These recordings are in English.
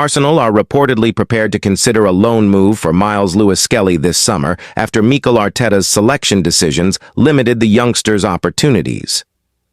Arsenal are reportedly prepared to consider a loan move for Myles Lewis-Skelly this summer after Mikel Arteta's selection decisions limited the youngster's opportunities.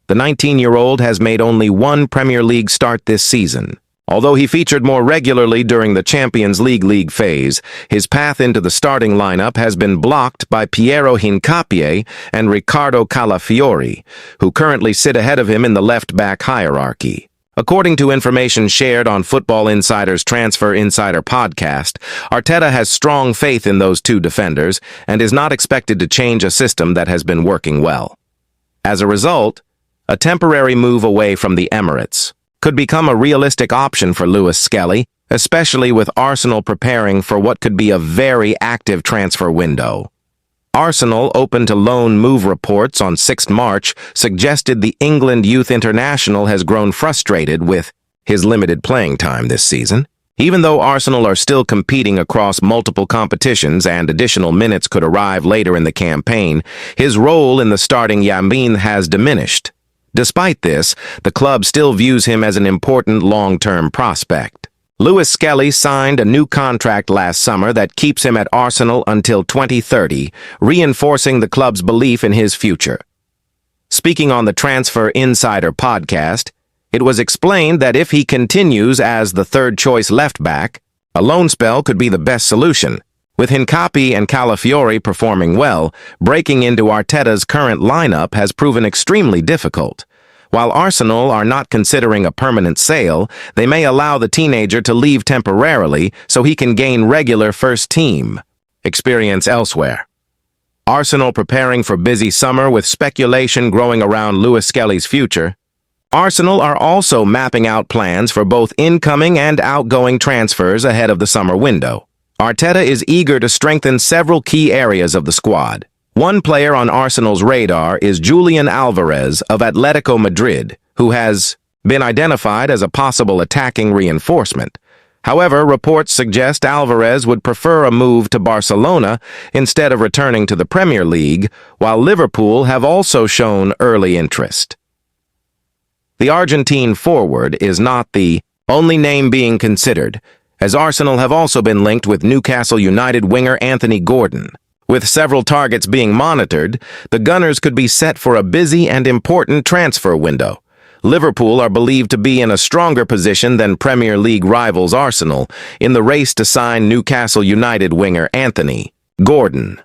The 19-year-old has made only one Premier League start this season. Although he featured more regularly during the Champions League phase, his path into the starting lineup has been blocked by Piero Hincapié and Riccardo Calafiori, who currently sit ahead of him in the left-back hierarchy. According to information shared on Football Insider's Transfer Insider podcast, Arteta has strong faith in those two defenders and is not expected to change a system that has been working well. As a result, a temporary move away from the Emirates could become a realistic option for Lewis-Skelly, especially with Arsenal preparing for what could be a very active transfer window. Arsenal, open to loan move reports on 6 March, suggested the England youth international has grown frustrated with his limited playing time this season. Even though Arsenal are still competing across multiple competitions and additional minutes could arrive later in the campaign, his role in the starting Yamin has diminished. Despite this, the club still views him as an important long-term prospect. Lewis-Skelly signed a new contract last summer that keeps him at Arsenal until 2030, reinforcing the club's belief in his future. Speaking on the Transfer Insider podcast, it was explained that if he continues as the third-choice left-back, a loan spell could be the best solution. With Hincapié and Calafiori performing well, breaking into Arteta's current lineup has proven extremely difficult. While Arsenal are not considering a permanent sale, they may allow the teenager to leave temporarily so he can gain regular first-team experience elsewhere. Arsenal preparing for busy summer with speculation growing around Lewis-Skelly's future. Arsenal are also mapping out plans for both incoming and outgoing transfers ahead of the summer window. Arteta is eager to strengthen several key areas of the squad. One player on Arsenal's radar is Julian Alvarez of Atletico Madrid, who has been identified as a possible attacking reinforcement. However, reports suggest Alvarez would prefer a move to Barcelona instead of returning to the Premier League, while Liverpool have also shown early interest. The Argentine forward is not the only name being considered, as Arsenal have also been linked with Newcastle United winger Anthony Gordon. With several targets being monitored, the Gunners could be set for a busy and important transfer window. Liverpool are believed to be in a stronger position than Premier League rivals Arsenal in the race to sign Newcastle United winger Anthony Gordon.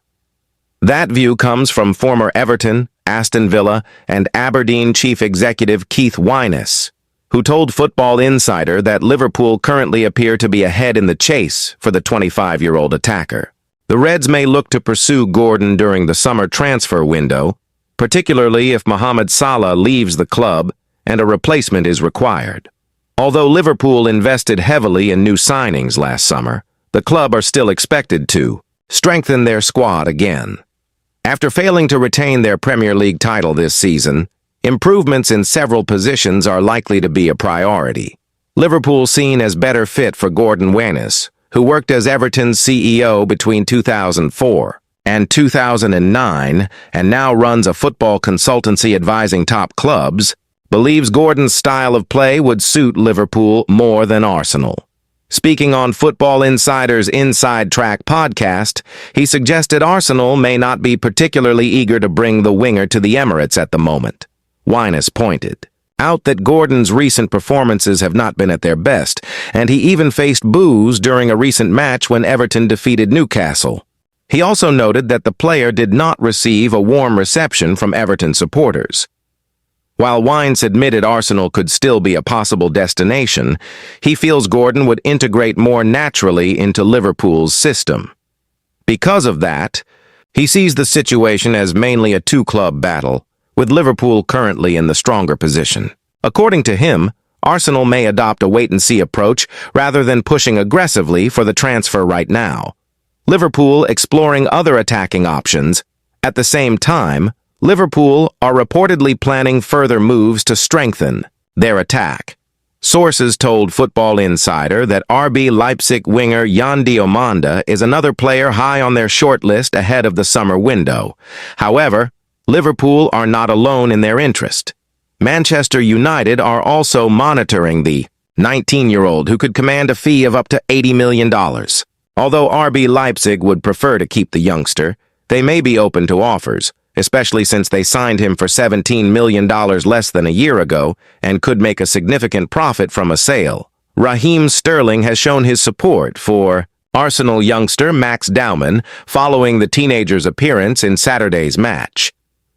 That view comes from former Everton, Aston Villa, and Aberdeen chief executive Keith Wyness, who told Football Insider that Liverpool currently appear to be ahead in the chase for the 25-year-old attacker. The Reds may look to pursue Gordon during the summer transfer window, particularly if Mohamed Salah leaves the club and a replacement is required. Although Liverpool invested heavily in new signings last summer, the club are still expected to strengthen their squad again. After failing to retain their Premier League title this season, improvements in several positions are likely to be a priority. Liverpool seen as better fit for Gordon Wyness, who worked as Everton's CEO between 2004 and 2009 and now runs a football consultancy advising top clubs, believes Gordon's style of play would suit Liverpool more than Arsenal. Speaking on Football Insider's Inside Track podcast, he suggested Arsenal may not be particularly eager to bring the winger to the Emirates at the moment. Wyness pointed out that Gordon's recent performances have not been at their best, and he even faced boos during a recent match when Everton defeated Newcastle. He also noted that the player did not receive a warm reception from Everton supporters. While Wyness admitted Arsenal could still be a possible destination, he feels Gordon would integrate more naturally into Liverpool's system. Because of that, he sees the situation as mainly a two-club battle, with Liverpool currently in the stronger position. According to him, Arsenal may adopt a wait-and-see approach rather than pushing aggressively for the transfer right now. Liverpool exploring other attacking options. At the same time, Liverpool are reportedly planning further moves to strengthen their attack. Sources told Football Insider that RB Leipzig winger Jan Diomanda is another player high on their shortlist ahead of the summer window. However, Liverpool are not alone in their interest. Manchester United are also monitoring the 19-year-old who could command a fee of up to $80 million. Although RB Leipzig would prefer to keep the youngster, they may be open to offers, especially since they signed him for $17 million less than a year ago and could make a significant profit from a sale. Raheem Sterling has shown his support for Arsenal youngster Max Dauman following the teenager's appearance in Saturday's match.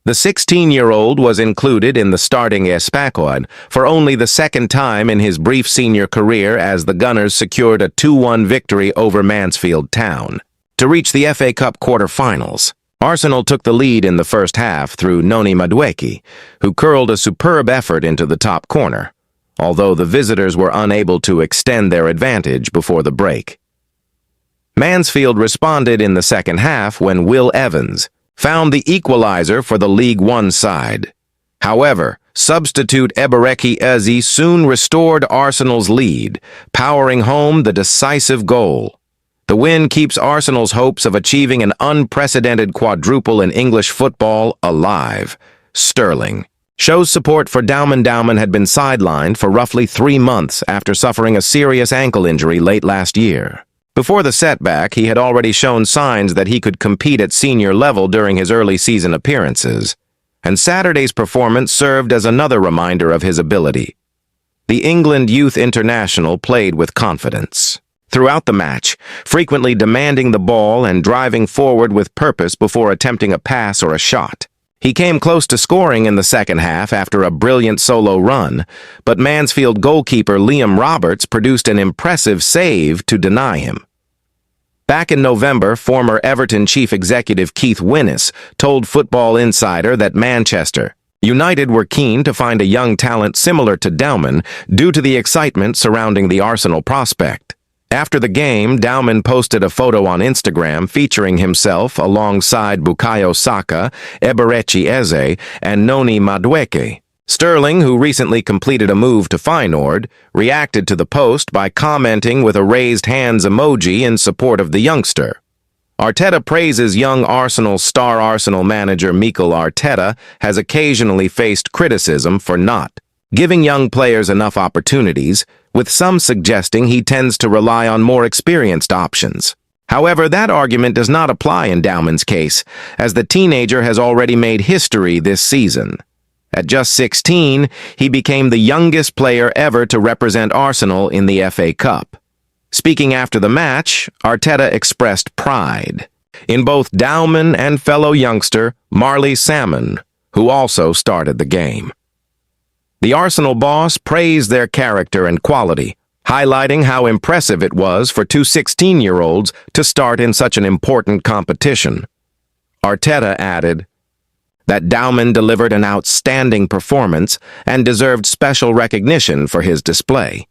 The 16-year-old was included in the starting squad for only the second time in his brief senior career as the Gunners secured a 2-1 victory over Mansfield Town to reach the FA Cup quarter-finals. Arsenal took the lead in the first half through Noni Madueke, who curled a superb effort into the top corner, although the visitors were unable to extend their advantage before the break. Mansfield responded in the second half when Will Evans found the equalizer for the League One side. However, substitute Ebereki Eze soon restored Arsenal's lead, powering home the decisive goal. The win keeps Arsenal's hopes of achieving an unprecedented quadruple in English football alive. Sterling shows support for Dauman. Dauman had been sidelined for roughly 3 months after suffering a serious ankle injury late last year. Before the setback, he had already shown signs that he could compete at senior level during his early season appearances, and Saturday's performance served as another reminder of his ability. The England youth international played with confidence throughout the match, frequently demanding the ball and driving forward with purpose before attempting a pass or a shot. He came close to scoring in the second half after a brilliant solo run, but Mansfield goalkeeper Liam Roberts produced an impressive save to deny him. Back in November, former Everton chief executive Keith Winnis told Football Insider that Manchester United were keen to find a young talent similar to Dauman due to the excitement surrounding the Arsenal prospect. After the game, Dauman posted a photo on Instagram featuring himself alongside Bukayo Saka, Eberechi Eze, and Noni Madueke. Sterling, who recently completed a move to Feyenoord, reacted to the post by commenting with a raised hands emoji in support of the youngster. Arteta praises young Arsenal star. Arsenal manager Mikel Arteta has occasionally faced criticism for not giving young players enough opportunities, with some suggesting he tends to rely on more experienced options. However, that argument does not apply in Dauman's case, as the teenager has already made history this season. At just 16, he became the youngest player ever to represent Arsenal in the FA Cup. Speaking after the match, Arteta expressed pride in both Dauman and fellow youngster Marley Salmon, who also started the game. The Arsenal boss praised their character and quality, highlighting how impressive it was for two 16-year-olds to start in such an important competition. Arteta added that Dauman delivered an outstanding performance and deserved special recognition for his display.